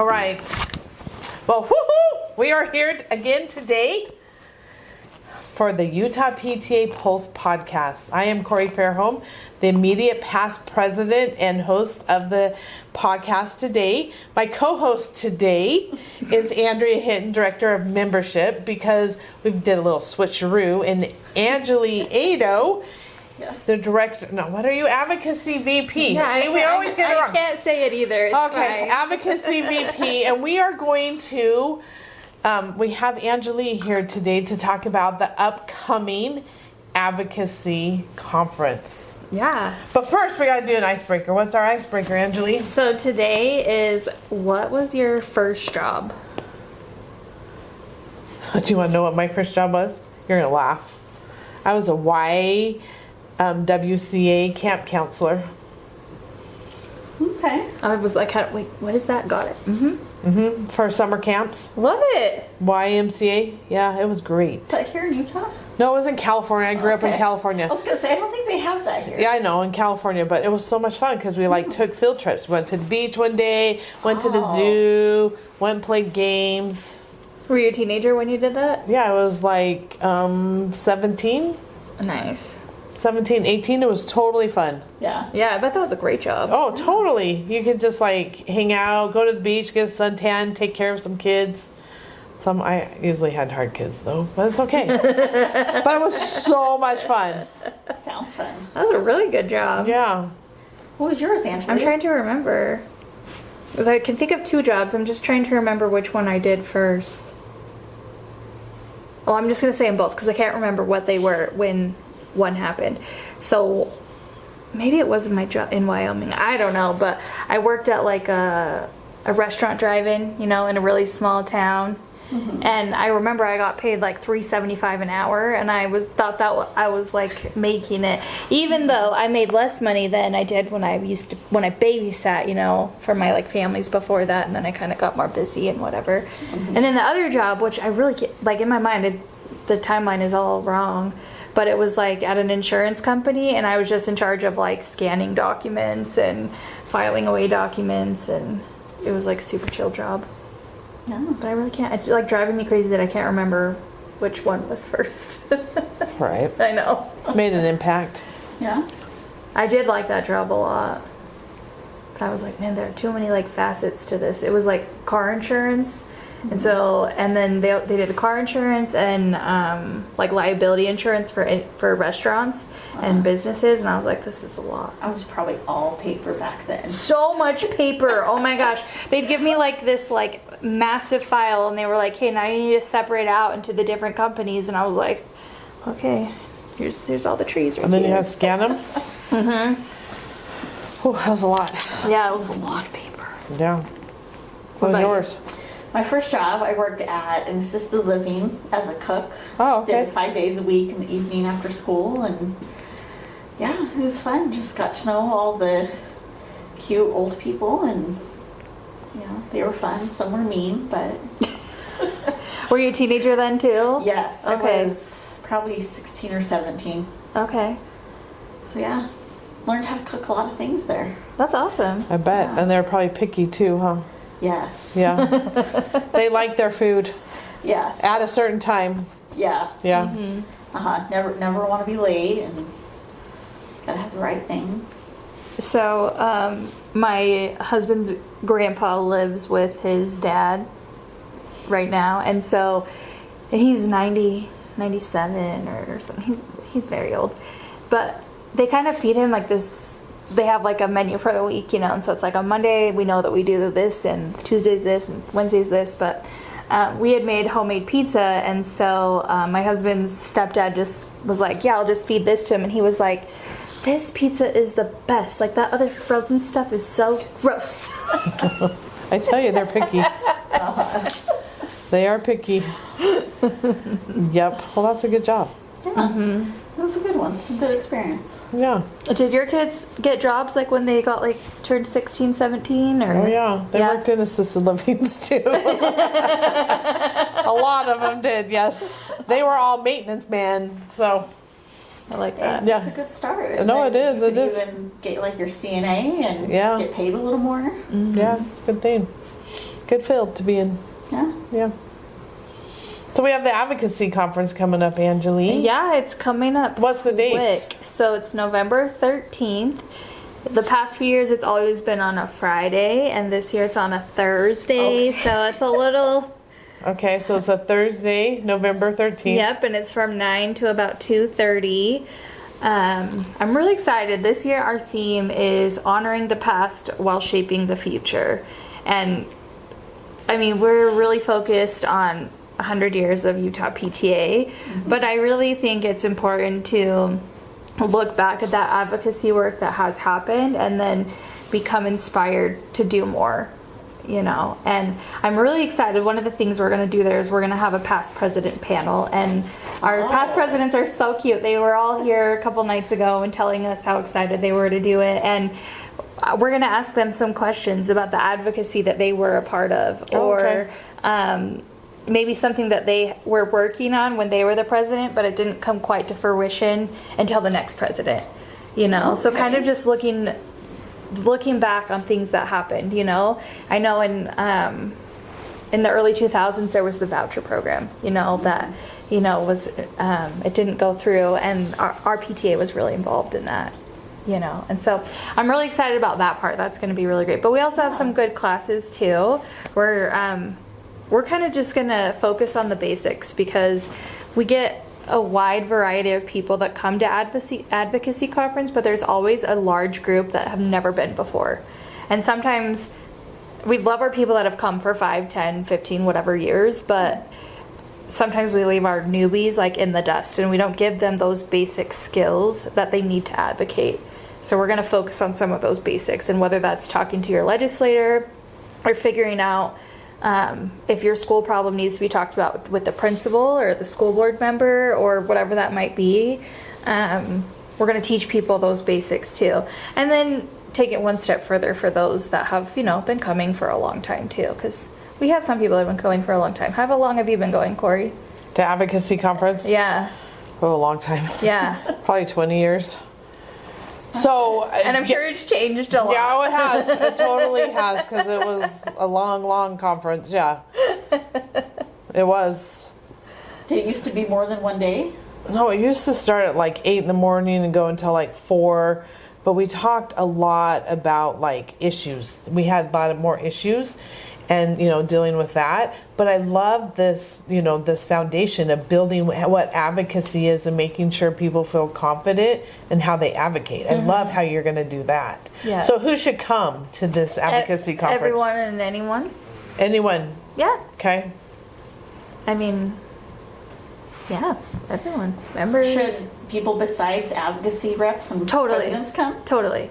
All right. Well, woohoo! We are here again today for the Utah PTA Pulse podcast. I am Corey Fairholm, the immediate past president and host of the podcast today. My co-host today is Andrea Hinton, director of membership, because we did a little switcheroo, and Angeli Ado, yes, the director. No, what are you? Advocacy VP. Yeah, See, we always get it wrong. I can't say it either. It's okay, fine. Advocacy VP, and we are going to. We have Angeli here today to talk about the upcoming advocacy conference. Yeah. But first, we got to do an icebreaker. What's our icebreaker, Angeli? So today is, what was your first job? Do you want to know what my first job was? You're going to laugh. I was a YWCA camp counselor. Okay. I was like, wait, what is that? Got it. For summer camps. Love it. YMCA. Yeah, it was great. Is that here in Utah? No, it was in California. I grew up in California. I was going to say, I don't think they have that here. Yeah, I know, in California, but it was so much fun because we took field trips. Went to the beach one day, went to the zoo, went and played games. Were you a teenager when you did that? Yeah, I was like 17. Nice. 17, 18. It was totally fun. Yeah. Yeah, I bet that was a great job. Oh, totally. You could just hang out, go to the beach, get a suntan, take care of some kids. I usually had hard kids though, but it's okay. But it was so much fun. Sounds fun. That was a really good job. Yeah. What was yours, Angela? I'm trying to remember. Because I can think of two jobs. I'm just trying to remember which one I did first. Oh, I'm just going to say them both because I can't remember what they were when one happened. So maybe it wasn't my job in Wyoming. I don't know, but I worked at a restaurant drive-in, in a really small town. Mm-hmm. And I remember I got paid $3.75 an hour, and I thought that I was making it, even though I made less money than I did when I babysat, for my families before that, and then I kind of got more busy and whatever. Mm-hmm. And then the other job, which I really in my mind, the timeline is all wrong, but it was at an insurance company, and I was just in charge of scanning documents and filing away documents, and it was super chill job. Yeah, but I really can't. It's driving me crazy that I can't remember which one was first. That's right. I know. Made an impact. Yeah. I did like that job a lot. But I was like, man, there are too many facets to this. It was car insurance. And then they did a car insurance and liability insurance for restaurants and businesses, and I was like, this is a lot. I was probably all paper back then. So much paper. Oh my gosh. They'd give me this massive file, and they were like, hey, now you need to separate out into the different companies, and I was like, okay, here's all the trees right And then here. you have to scan them? Mm-hmm. Oh, that was a lot. Yeah, it was a lot of paper. Yeah. What was yours? My first job, I worked at an assisted living as a cook. Oh, okay. Did it 5 days a week in the evening after school, and yeah, it was fun. Just got to know all the cute old people, and they were fun. Some were mean, but Were you a teenager then too? yes, Okay. I was probably 16 or 17. Okay. So yeah, learned how to cook a lot of things there. That's awesome. I bet. Yeah. And they're probably picky too, huh? Yes. Yeah. They like their food Yes. at a certain time. Yeah. Yeah. Mm-hmm. Never want to be late, and gotta have the right thing. So, my husband's grandpa lives with his dad right now, and so he's 97 or something. He's very old, but they kind of feed him this. They have a menu for the week, and so it's on Monday we know that we do this, and Tuesday's this, and Wednesday's this, but we had made homemade pizza, and so my husband's stepdad just was like, yeah, I'll just feed this to him, and he was like, this pizza is the best, that other frozen stuff is so gross. I tell you, they're picky. They are picky. Yep. Well, that's a good job. Yeah. Mm-hmm. That was a good one. Some good experience. Yeah. Did your kids get jobs when they got turned 16, 17? Or? Oh yeah, they worked in assisted livings too. A lot of them did. Yes, they were all maintenance men. So I like that. Yeah, it's a good start. No, it is. You It is. Even get your CNA and Yeah. get paid a little more. Yeah, it's a good thing. good field to be in. Yeah. Yeah. So we have the Advocacy Conference coming up, Angeline. Yeah, it's coming up. What's the date? Quick. So it's November 13th. The past few years, it's always been on a Friday, and this year it's on a Thursday. Okay. So it's a little... Okay, so it's a Thursday, November 13th. Yep, and it's from 9 to about 2:30. I'm really excited. This year our theme is honoring the past while shaping the future. And I mean, we're really focused on 100 years of Utah PTA, but I really think it's important to look back at that advocacy work that has happened and then become inspired to do more. And I'm really excited. One of the things we're going to do there is we're going to have a past president panel, and our past presidents are so cute. They were all here a couple nights ago and telling us how excited they were to do it, and we're going to ask them some questions about the advocacy that they were a part of, or maybe something that they were working on when they were the president, but it didn't come quite to fruition until the next president. So kind of just looking back on things that happened. I know in the early 2000s there was the voucher program, that was it didn't go through, and our PTA was really involved in that, and so I'm really excited about that part. That's going to be really great. But we also have some good classes too. We're kind of just going to focus on the basics, because we get a wide variety of people that come to advocacy conference, but there's always a large group that have never been before. And sometimes we love our people that have come for 5, 10, 15, whatever years, but sometimes we leave our newbies like in the dust, and we don't give them those basic skills that they need to advocate. So we're going to focus on some of those basics, and whether that's talking to your legislator or figuring out if your school problem needs to be talked about with the principal or the school board member or whatever that might be, we're going to teach people those basics too. And then take it one step further for those that have, been coming for a long time too, because we have some people that have been going for a long time. How long have you been going, Corey? To Advocacy Conference? Yeah. Oh, a long time. Yeah. Probably 20 years. So, and I'm sure it's changed a lot. Yeah, it has. It totally has, because it was a long, long conference. Yeah, it was. Did it used to be more than one day? No, it used to start at like 8 in the morning and go until like 4. But we talked a lot about like issues. We had a lot of more issues, and dealing with that. But I love this, this foundation of building what advocacy is and making sure people feel confident in how they advocate. I love how you're going to do that. Yeah. So who should come to this advocacy conference? Everyone and anyone. Anyone. Yeah. Okay. I mean, yeah, everyone. Members. Should people besides advocacy reps and presidents come? Totally.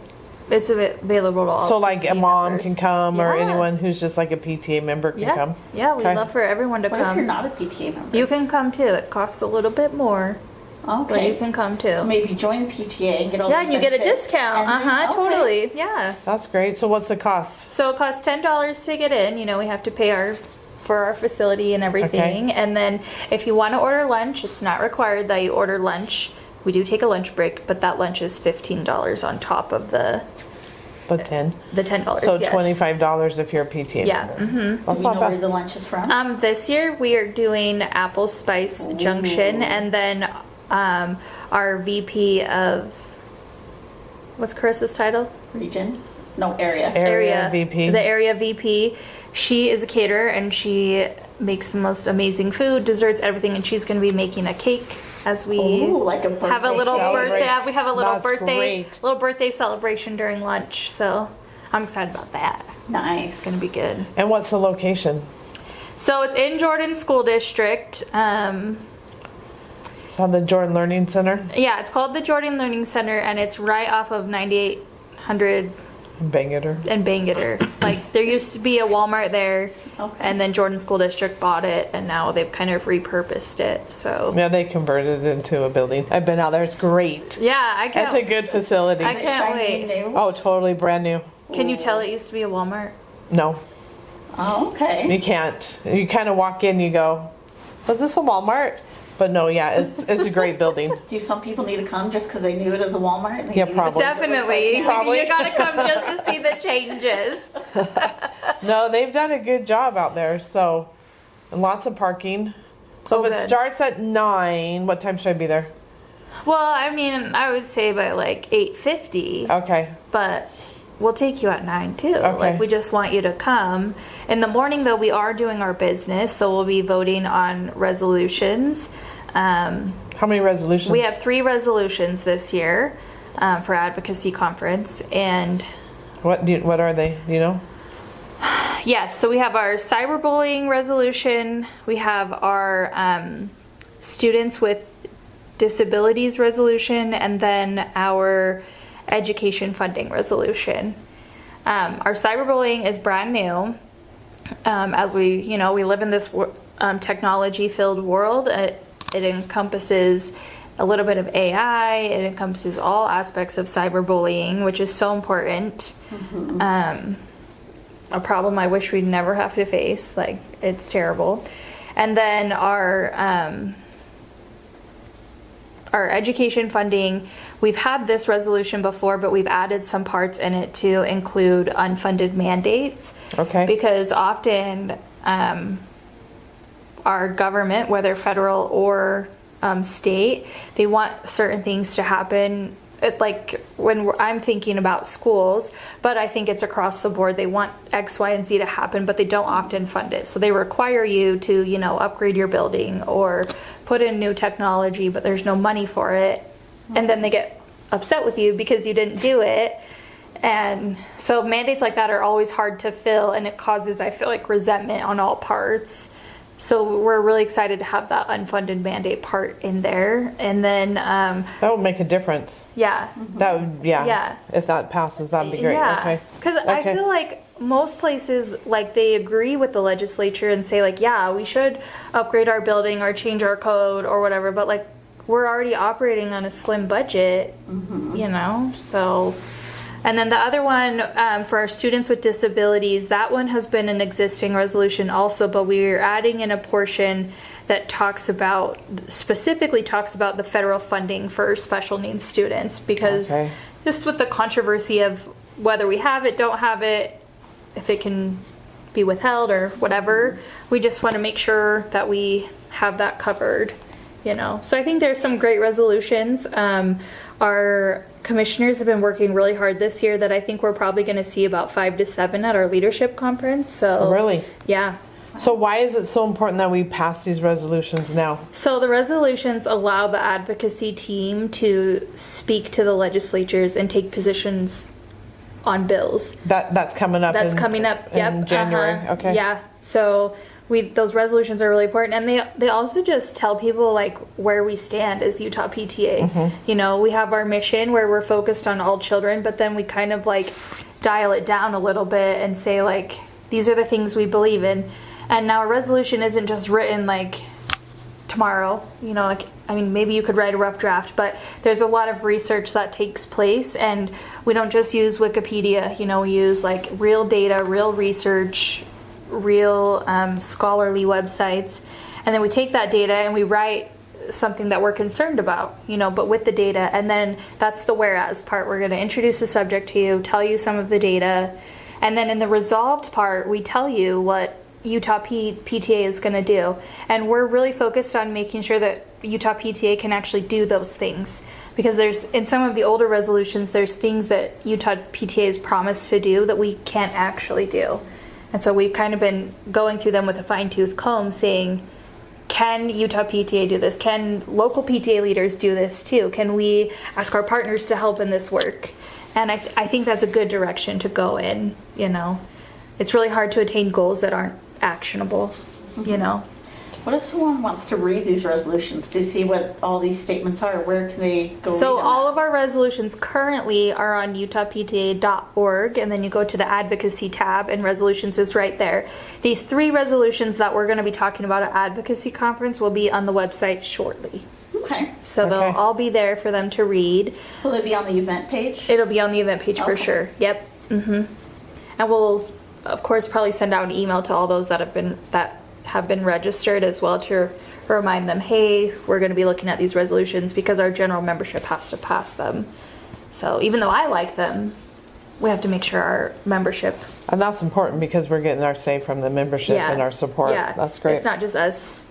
It's available to all. So like a mom members. can come, or Yeah. anyone who's just like a PTA member can come? Yeah, we'd Okay. love for everyone to What if come. you're not a PTA member? You can come too. It costs a little bit more, but Okay. you can come too. So maybe join the PTA and get all Yeah, those and you get a benefits, discount. and then- okay. Totally. Yeah. That's great. So what's the cost? So it costs $10 to get in. We have to pay for our facility and everything. Okay. And then if you want to order lunch, it's not required that you order lunch. We do take a lunch break, but that lunch is $15 on top of the The 10. $10. So yes. $25 if you're a PTA Yeah. member. Mm-hmm. Do That's you not know where bad. the lunch is from? This year we are doing Apple Spice Junction, and then our VP of, what's Carissa's title? Region? No, area. Area VP. The area VP. She is a caterer, and she makes the most amazing food, desserts, everything, and she's going to be making a cake as we Ooh, like a birthday have a little celebration. birthday. We have a little That's great. birthday celebration during lunch. So I'm excited about that. Nice. It's going to be good. And what's the location? So it's in Jordan School District. It's on the Jordan Learning Center Yeah, it's called the Jordan Learning Center, and it's right off of 9800 in Bangerter. and Bangerter. Like, there used to be a Walmart there, Okay. and then Jordan School District bought it, and now they've kind of repurposed it. So Yeah, they converted it into a building. I've been out there. It's great. yeah, I That's a can't. good facility. I can't Shiny wait. new? Oh, totally brand new. Can you tell it used to be a Walmart? No, Oh, okay. you can't. You kind of walk in, you go, was this a Walmart? But no, yeah, it's a great building. Do some people need to come just because they knew it as a Walmart? And they Yeah, knew probably. what it looks Definitely. like now? Probably. You gotta come just to see the changes. No, they've done a good job out there. So, and lots of parking. So Oh, if it good. starts at 9, what time should I be there? Well, I mean, I would say by like 8:50, Okay. but we'll take you at 9 too. Okay. Like, we just want you to come. In the morning, though, we are doing our business, so we'll be voting on resolutions. How many resolutions? We have 3 resolutions this year for Advocacy Conference, and What are they? Do you know? yes, so we have our cyberbullying resolution, we have our students with disabilities resolution, and then our education funding resolution. Our cyberbullying is brand new. As we live in this technology-filled world. It encompasses a little bit of AI. It encompasses all aspects of cyberbullying, which is so important. A problem I wish we'd never have to face. Like, it's terrible. And then our education funding, we've had this resolution before, but we've added some parts in it to include unfunded mandates. Okay. Because often our government, whether federal or state, they want certain things to happen. Like when I'm thinking about schools, but I think it's across the board. They want X, Y, and Z to happen, but they don't often fund it. So they require you to, upgrade your building or put in new technology, but there's no money for it. And then they get upset with you because you didn't do it. And so mandates like that are always hard to fill, and it causes, I feel like, resentment on all parts. So we're really excited to have that unfunded mandate part in there. And then, That would make a difference. yeah. That would, yeah. Yeah. If that passes, that'd be great. Yeah. Okay. Because I Okay. feel like most places, like, they agree with the legislature and say, like, yeah, we should upgrade our building or change our code or whatever. But, like, we're already operating on a slim budget, so... And then the other one, for our students with disabilities, that one has been an existing resolution also, but we're adding in a portion that specifically talks about the federal funding for special needs students, because Okay. just with the controversy of whether we have it, don't have it, if it can be withheld or whatever, we just want to make sure that we have that covered, So I think there's some great resolutions. Our commissioners have been working really hard this year that I think we're probably going to see about 5 to 7 at our leadership conference. So Really? yeah. So why is it so important that we pass these resolutions now? So the resolutions allow the advocacy team to speak to the legislatures and take positions on bills. That's coming up. That's coming up. Yep. In January. Okay. Yeah. So those resolutions are really important, and they also just tell people, like, where we stand as Utah PTA. Mm-hmm. We have our mission where we're focused on all children, but then we kind of like dial it down a little bit and say, like, these are the things we believe in. And now a resolution isn't just written like tomorrow. Maybe you could write a rough draft, but there's a lot of research that takes place, and we don't just use Wikipedia. We use like real data, real research, real scholarly websites, and then we take that data and we write something that we're concerned about, but with the data. And then that's the whereas part. We're going to introduce the subject to you, tell you some of the data, and then in the resolved part we tell you what Utah PTA is going to do. And we're really focused on making sure that Utah PTA can actually do those things, because there's, in some of the older resolutions, there's things that Utah PTA has promised to do that we can't actually do. And so we've kind of been going through them with a fine-tooth comb, saying, can Utah PTA do this? Can local PTA leaders do this too? Can we ask our partners to help in this work? And I think that's a good direction to go in. It's really hard to attain goals that aren't actionable. What if someone wants to read these resolutions to see what all these statements are? Where can they go? So read them all at? of our resolutions currently are on utahpta.org, and then you go to the Advocacy tab, and resolutions is right there. These 3 resolutions that we're going to be talking about at Advocacy Conference will be on the website shortly. Okay. So they'll Okay. all be there for them to read. Will it be on the event page? It'll be on the event page for Okay. sure. Yep. And we'll, of course, probably send out an email to all those that have been registered as well, to remind them, hey, we're going to be looking at these resolutions because our general membership has to pass them. So even though I like them, we have to make sure our membership. And that's important because we're getting our say from the membership and our support. Yeah. That's great. It's not just us.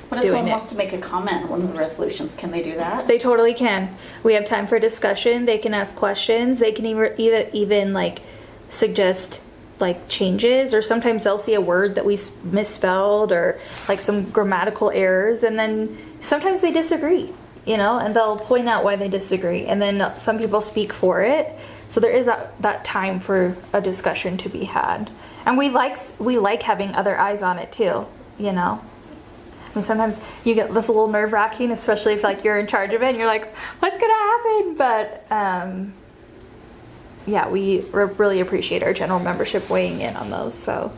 But if someone wants to make a comment on one of the resolutions, can they do that? They totally can. We have time for discussion. They can ask questions. They can even like suggest like changes, or sometimes they'll see a word that we misspelled or like some grammatical errors, and then sometimes they disagree, and they'll point out why they disagree, and then some people speak for it. So there is that time for a discussion to be had, and we like having other eyes on it too. I mean, sometimes you get this a little nerve-wracking, especially if like you're in charge of it and you're like, what's gonna happen? But yeah, we really appreciate our general membership weighing in on those. So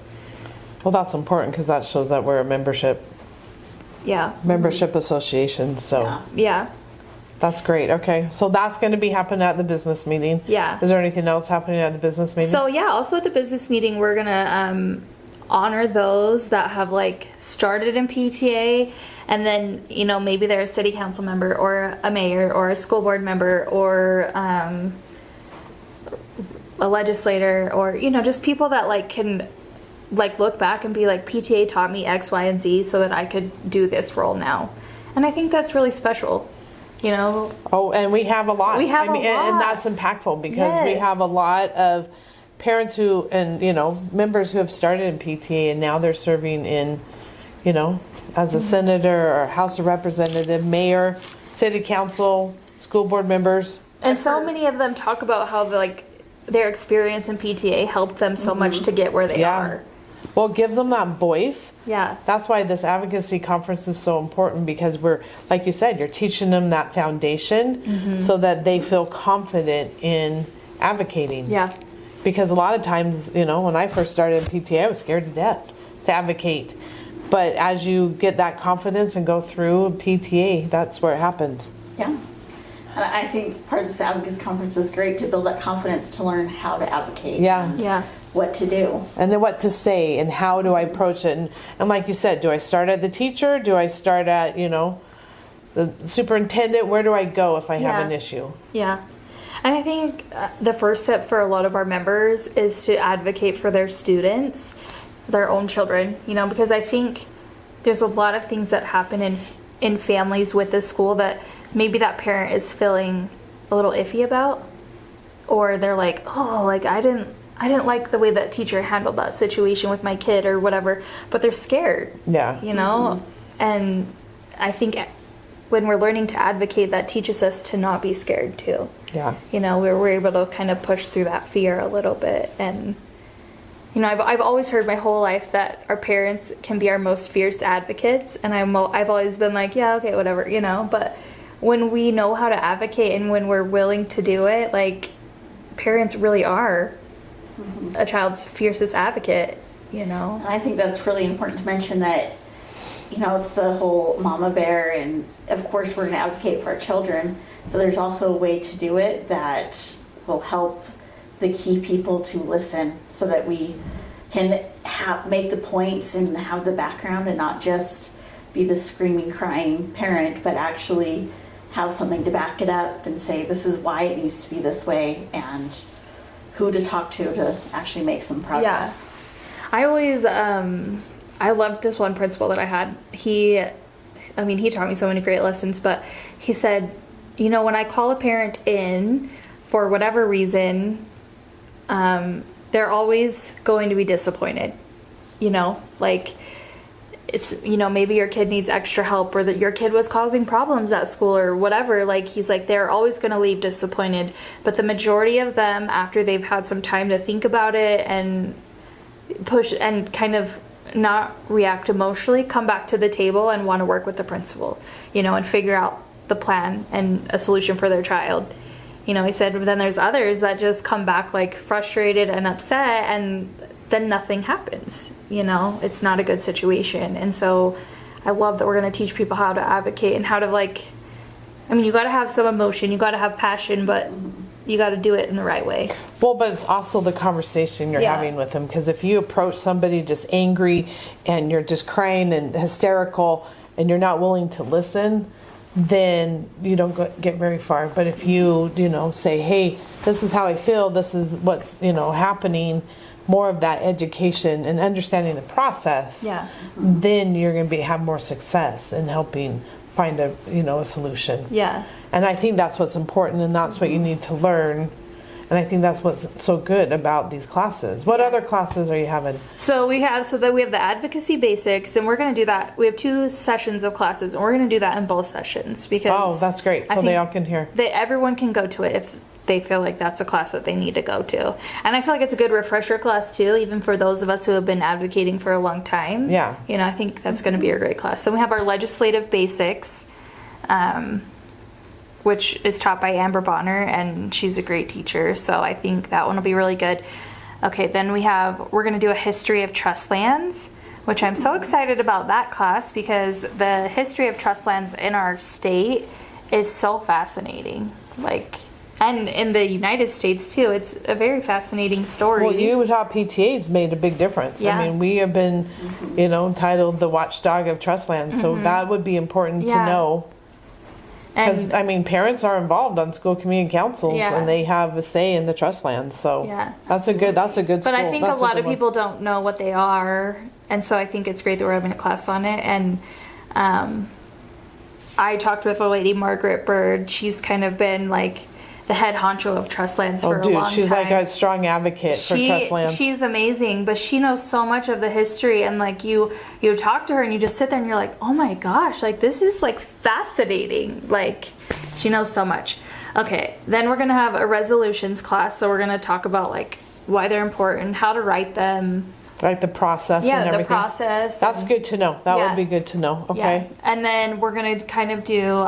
well, that's important because that shows that we're a membership association. So yeah, that's great. Okay, so that's going to be happening at the business meeting. Yeah. Is there anything else happening at the business meeting? So yeah, also at the business meeting, we're gonna honor those that have like started in PTA, and then maybe they're a city council member or a mayor or a school board member or a legislator, or just people that like can like look back and be like, PTA taught me X, Y, and Z so that I could do this role now. And I think that's really special. Oh, and we have a lot. We have a lot. And that's impactful because we have a lot of parents who, and members who have started in PTA and now they're serving in, as a senator or House of Representative, mayor, city council, school board members. And so many of them talk about how their experience in PTA helped them so much to get where they are. Well, it gives them that voice. Yeah. That's why this advocacy conference is so important, because we're, like you said, you're teaching them that foundation so that they feel confident in advocating. Yeah. Because a lot of times, when I first started in PTA, I was scared to death to advocate. But as you get that confidence and go through PTA, that's where it happens. Yeah. And I think part of this advocacy conference is great to build that confidence to learn how to advocate. Yeah. Yeah. What to do. And then what to say and how do I approach it. And like you said, do I start at the teacher? Do I start at, the superintendent? Where do I go if I have an issue? Yeah. And I think the first step for a lot of our members is to advocate for their students, their own children, because I think there's a lot of things that happen in families with the school that maybe that parent is feeling a little iffy about, or they're like, oh, like I didn't like the way that teacher handled that situation with my kid or whatever, but they're scared. Yeah. And I think when we're learning to advocate, that teaches us to not be scared too. Yeah. We're able to kind of push through that fear a little bit. And I've always heard my whole life that our parents can be our most fierce advocates, and I've always been like, yeah, okay, whatever, but when we know how to advocate and when we're willing to do it, like, parents really are a child's fiercest advocate. And I think that's really important to mention that, it's the whole mama bear, and of course we're going to advocate for our children, but there's also a way to do it that will help the key people to listen, so that we can make the points and have the background and not just be the screaming, crying parent, but actually have something to back it up and say, this is why it needs to be this way, and who to talk to actually make some progress. Yeah. I always, I loved this one principal that I had. He taught me so many great lessons, but he said, when I call a parent in for whatever reason, they're always going to be disappointed. Like, it's, maybe your kid needs extra help, or that your kid was causing problems at school or whatever. Like, he's like, they're always going to leave disappointed. But the majority of them, after they've had some time to think about it and push and kind of not react emotionally, come back to the table and want to work with the principal, and figure out the plan and a solution for their child. He said, but then there's others that just come back like frustrated and upset, and then nothing happens. It's not a good situation. And so I love that we're going to teach people how to advocate and how to you got to have some emotion, you got to have passion, but you got to do it in the right way. Well, but it's also the conversation you're having with them, because if you approach somebody just angry and you're just crying and hysterical, and you're not willing to listen, then you don't get very far. But if you, say, hey, this is how I feel, this is what's, happening, more of that education and understanding the process, Yeah. then you're going to have more success in helping find a solution. Yeah. And I think that's what's important, and that's what you need to learn. And I think that's what's so good about these classes. What other classes are you having? So we have the Advocacy Basics, and we're going to do that. We have 2 sessions of classes, and we're going to do that in both sessions because Oh, that's great. So they all can hear. Everyone can go to it if they feel like that's a class that they need to go to. And I feel like it's a good refresher class too, even for those of us who have been advocating for a long time. Yeah. I think that's going to be a great class. Then we have our Legislative Basics, which is taught by Amber Bonner, and she's a great teacher, so I think that one will be really good. Okay, then we're going to do a History of Trust Lands, which I'm so excited about that class because the history of trust lands in our state is so fascinating. And in the United States too, it's a very fascinating story. Well, Utah PTA's made a big difference. Yeah. I mean, we have been, titled the watchdog of trust lands, so that would be important to Yeah. know. Because, And parents are involved on school community councils, Yeah. and they have a say in the trust lands. So Yeah. that's a good school. But I think That's a lot good of one. people don't know what they are, and so I think it's great that we're having a class on it. And I talked with a lady, Margaret Bird. She's kind of been the head honcho of trust lands for a long time. She's like a strong advocate for trust lands. She's amazing, but she knows so much of the history, and you talk to her and you just sit there and you're like, oh my gosh, this is fascinating. She knows so much. Okay, then we're gonna have a resolutions class, so we're gonna talk about why they're important, how to write them. Like the process and everything. The process. That's good to know. That Yeah. would be good to know. Okay. Yeah. And then we're gonna kind of do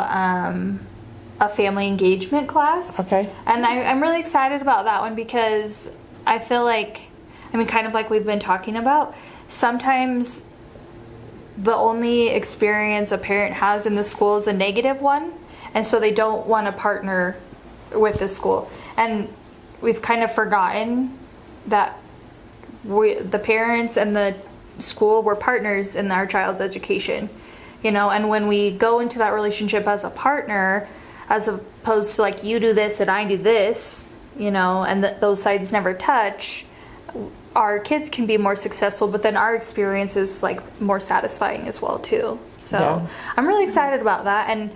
a family engagement class. Okay. And I'm really excited about that one because I feel kind of like we've been talking about, sometimes the only experience a parent has in the school is a negative one, and so they don't want to partner with the school. And we've kind of forgotten that the parents and the school were partners in our child's education, and when we go into that relationship as a partner, as opposed to you do this and I do this, and those sides never touch, our kids can be more successful, but then our experience is more satisfying as well too. So Yeah. I'm really excited about that. And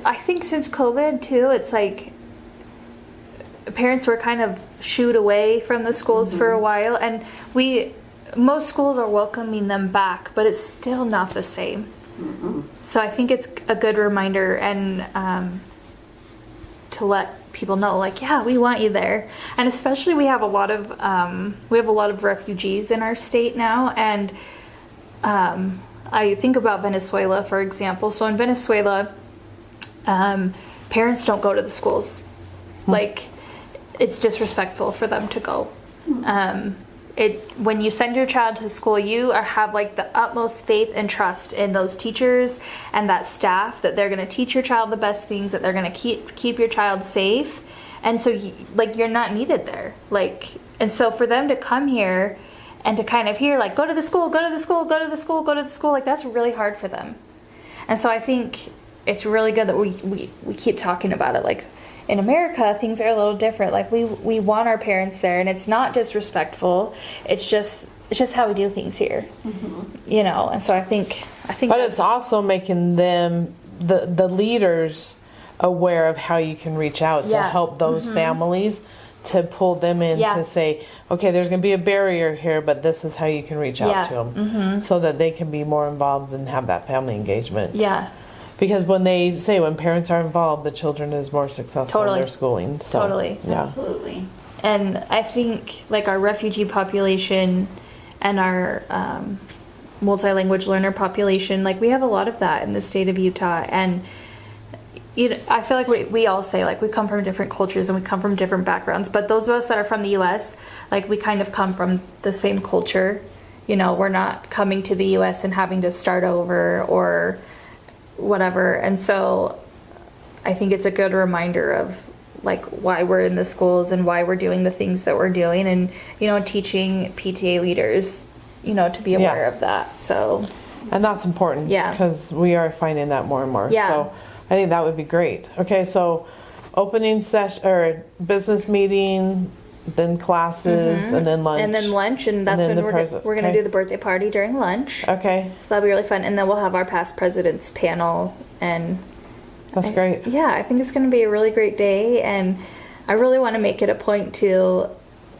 I think since COVID too, it's parents were kind of shooed away from the schools for a while, and most schools are welcoming them back, but it's still not the same. So I think it's a good reminder and to let people know yeah, we want you there. And especially we have a lot of refugees in our state now, and I think about Venezuela, for example. So in Venezuela, parents don't go to the schools. It's disrespectful for them to go. When you send your child to school, you have the utmost faith and trust in those teachers and that staff, that they're going to teach your child the best things, that they're going to keep your child safe. And so you're not needed there. And so for them to come here and to kind of hear go to the school, go to the school, go to the school, go to the school, that's really hard for them. And so I think it's really good that we keep talking about it. In America, things are a little different. We want our parents there, and it's not disrespectful. It's just how we do things here, And so I think. But it's also making them the leaders aware of how you can reach out to help those families, to pull them in to say, okay, there's going to be a barrier here, but this is how you can reach out to them, so that they can be more involved and have that family engagement. Yeah. Because when parents are involved, the children is more successful in their schooling. So, Totally. Yeah. Absolutely. And I think our refugee population and our multilingual learner population, we have a lot of that in the state of Utah. And I feel we all say we come from different cultures and we come from different backgrounds. But those of us that are from the U.S., we kind of come from the same culture. We're not coming to the U.S. and having to start over or whatever. And so I think it's a good reminder of why we're in the schools and why we're doing the things that we're doing, and teaching PTA leaders to be aware of that. So And that's important. Yeah. Because we are finding that more and more. Yeah. So I think that would be great. Okay, so opening session or business meeting, then classes, and then lunch. And then lunch, and that's then when the we're going to okay. do the birthday party during lunch. Okay, So that'll be really fun. And then we'll have our past presidents panel. And that's great. yeah, I think it's going to be a really great day. And I really want to make it a point to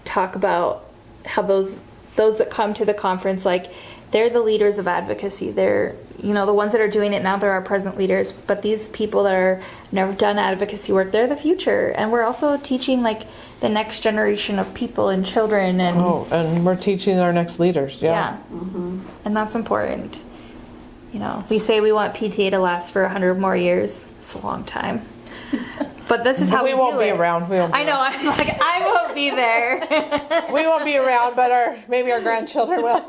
talk about how those that come to the conference, like, they're the leaders of advocacy. They're, you know, the ones that are doing it now, they're our present leaders. But these people that are never done advocacy work, they're the future. And we're also teaching, like, the next generation of people and children. And And we're teaching our next leaders. yeah. And that's important. You know, we say we want PTA to last for 100 more years. It's a long time. But this is how we won't do be it. around. We won't be I know. around. I'm like, I won't be there. We won't be around, but maybe our grandchildren will.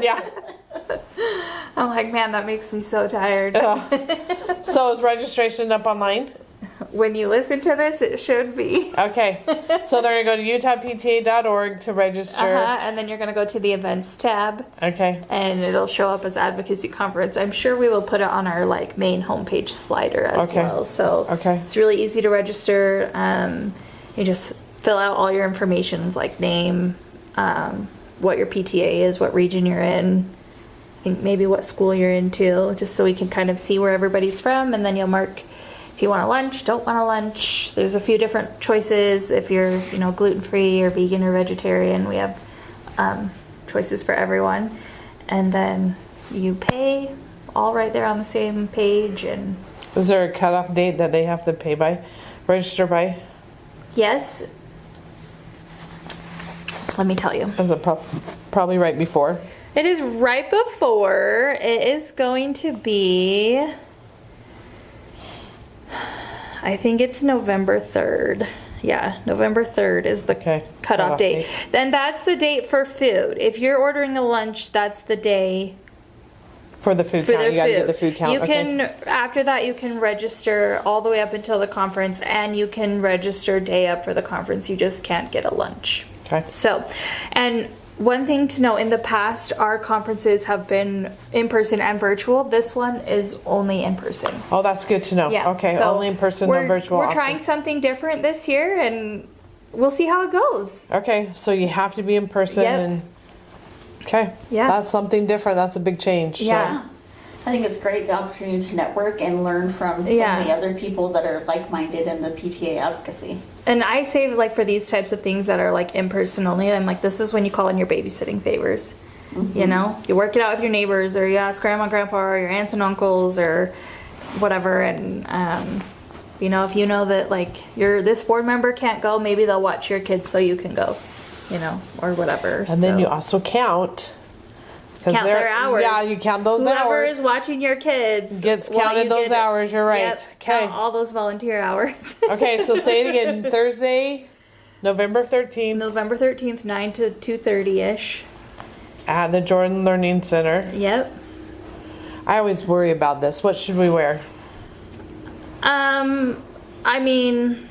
Yeah. I'm like, man, that makes me so tired. So is registration up online? When you listen to this, it should be. Okay. So they're going to go to utahpta.org to register. And then you're going to go to the events tab, Okay. and it'll show up as Advocacy Conference. I'm sure we will put it on our, like, main homepage slider as Okay. well. So Okay. it's really easy to register. You just fill out all your information, like name, what your PTA is, what region you're in, I think maybe what school you're into, just so we can kind of see where everybody's from. And then you'll mark if you want a lunch, don't want a lunch. There's a few different choices. If you're, you know, gluten-free or vegan or vegetarian, we have choices for everyone. And then you pay all right there on the same page. And Is there a cutoff date that they have to pay by, register by? yes, let me tell you. Is it probably right before? It is right before. It is going to be, I think it's November 3rd. Yeah, November 3rd is the Okay, cutoff date. Then that's the date for food. If you're ordering a lunch, that's the day For the food for count. the You got to food. get the food count. You Okay. can, after that, you can register all the way up until the conference, and you can register day up for the conference. You just can't get a lunch. Okay. So, and one thing to know, in the past, our conferences have been in person and virtual. This one is only in person. Oh, that's good to know. Yeah. Okay. so Only in person, no we're, virtual. We're option. trying something different this year, and we'll see how it goes. Okay. So you have to be in person. Yep. And okay. Yeah. That's something different. That's a big change. So- Yeah. I think it's great, the opportunity to network and learn from so Yeah. many other people that are like-minded in the PTA advocacy. And I say, like, for these types of things that are, like, in person only, I'm like, this is when you call in your babysitting favors. You know, you work it out with your neighbors, or you ask grandma, grandpa, or your aunts and uncles, or whatever. And you know, if you know that, like, this board member can't go, maybe they'll watch your kids so you can go, you know, or whatever. And then So, you also count. 'Cause count their hours. Yeah, you count those whoever hours. is watching your kids Gets while counted you those get- hours. You're right. Yep, Okay. count all those volunteer hours. Okay, so say it again. Thursday, November 13th November 13th, 9 to 2:30ish. at the Jordan Learning Center. Yep. I always worry about this. What should we wear? I mean,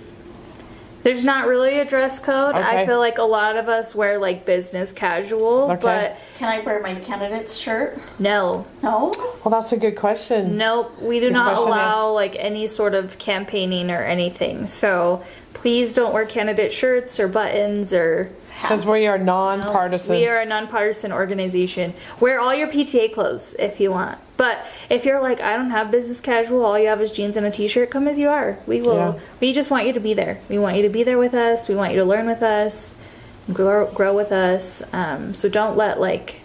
there's not really a dress code. Okay. I feel like a lot of us wear, like, business casual, Okay. but Can I wear my candidate's shirt? no. No? Well, that's a good question. Nope, we do Good not question, allow, like, any sort of campaigning or anything. So please don't wear candidate shirts or buttons or... Because we are nonpartisan. We are a nonpartisan organization. Wear all your PTA clothes if you want. But if you're like, I don't have business casual, all you have is jeans and a t-shirt, come as you are. We will. Yeah. We just want you to be there. We want you to be there with us. We want you to learn with us, grow with us. So don't let, like,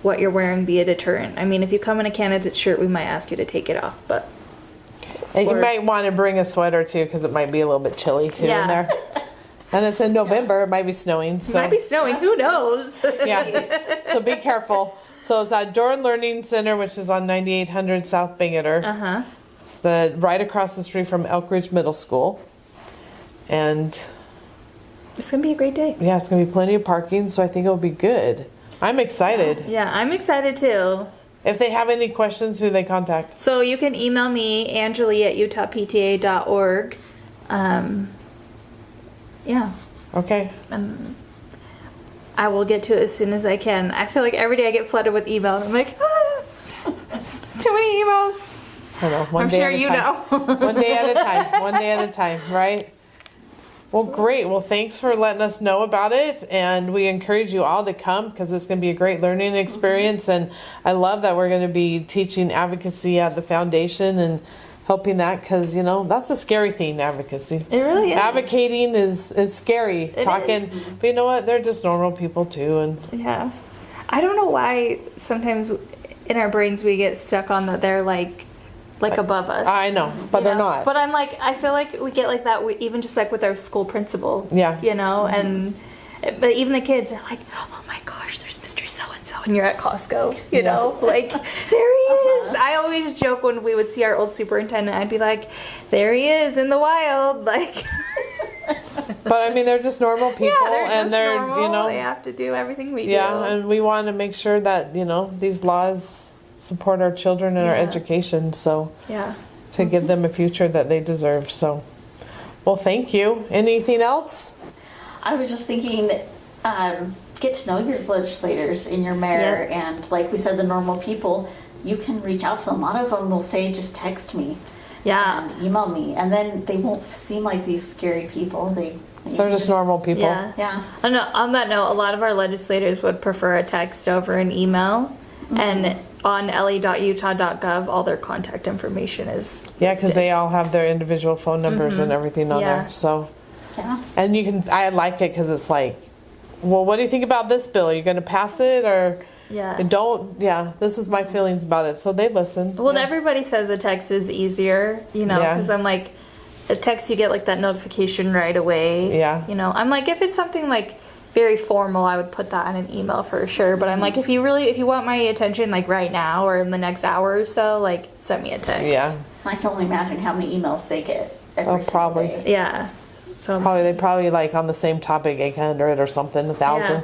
what you're wearing be a deterrent. I mean, if you come in a candidate shirt, we might ask you to take it off. But And you or- might want to bring a sweater too, because it might be a little bit chilly too Yeah. in there. And it's in November. It might be snowing. it So might be snowing. Who knows? yeah. So be careful. So it's at Jordan Learning Center, which is on 9800 South Bangerter. Uh-huh. It's right across the street from Elkridge Middle School. And It's going to be a great day. yeah, it's going to be plenty of parking, so I think it'll be good. I'm excited. Yeah, I'm excited too. If they have any questions, who they contact? So you can email me, Angeli at utahpta.org. Yeah, Okay. I will get to it as soon as I can. I feel like every day I get flooded with email. I'm like, too many emails. I know, one I'm day sure at a you time. know. One day at a time. One day at a time, right? Well, great. Well, thanks for letting us know about it. And we encourage you all to come because it's going to be a great learning experience. And I love that we're going to be teaching advocacy at the foundation and helping that because, you know, that's a scary thing, advocacy. It really is. Advocating is scary. It Talking, is. but you know what? They're just normal people too. And Yeah. I don't know why sometimes in our brains we get stuck on that they're like above us. I know, but you they're know? not. But I'm like, I feel like we get like that even just like with our school principal. Yeah. You know, and but even the kids are like, oh my gosh, there's Mr. So-and-so, and you're at Costco, you know, like, there he is. I always joke when we would see our old superintendent, I'd be like, there he is in the wild, like. But I mean, they're just normal people, and they're normal. you know, they have to do everything we do. yeah, and we want to make sure that you know these laws support our children and our Yeah. education, so Yeah. to give them a future that they deserve. So, well, thank you. Anything else? I was just thinking that get to know your legislators in your mayor, Yep. and like we said, the normal people. You can reach out to them. A lot of them will say, "Just text me." Yeah. And email me, and then they won't seem like these scary people. They're just normal people. Yeah. Yeah. On that note, a lot of our legislators would prefer a text over an email, and on le.utah.gov, all their contact information is Yeah, because listed. they all have their individual phone numbers and everything on Yeah. there. So, Yeah. and you can. I like it because it's like, well, what do you think about this bill? Are you going to pass it or? Yeah. Don't. Yeah, this is my feelings about it. So they listen. Well, yeah. everybody says a text is easier, you know, Yeah. because I'm like, a text you get like that notification right away. Yeah. You know, I'm like, if it's something like very formal, I would put that in an email for sure. But I'm like, if you want my attention like right now or in the next hour or so, like send me a text. Yeah. I can only imagine how many emails they get every single probably. day. Yeah. So They probably like on the same topic 800 or something, 1,000.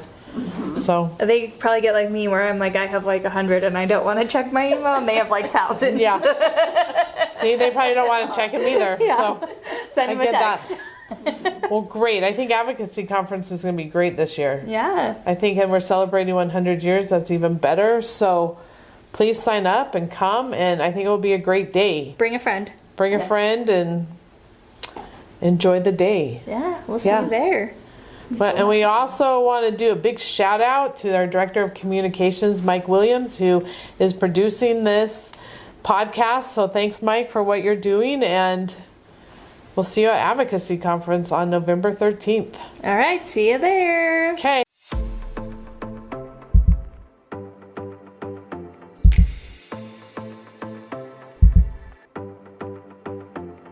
So they probably get like me where I'm like, I have like 100 and I don't want to check my email, and they have like thousands. yeah. See, they probably don't want to check them either. Yeah. So Send I them a get text. that. Well, great. I think Advocacy Conference is going to be great this year. Yeah. I think, and we're celebrating 100 years. That's even better. So please sign up and come. And I think it will be a great day. Bring a friend. Bring a friend and enjoy the day. Yeah. We'll see Yeah. you there. And we also want to do a big shout out to our Director of Communications, Mike Williams, who is producing this podcast. So thanks, Mike, for what you're doing. And we'll see you at Advocacy Conference on November 13th. All right. See you there. Okay.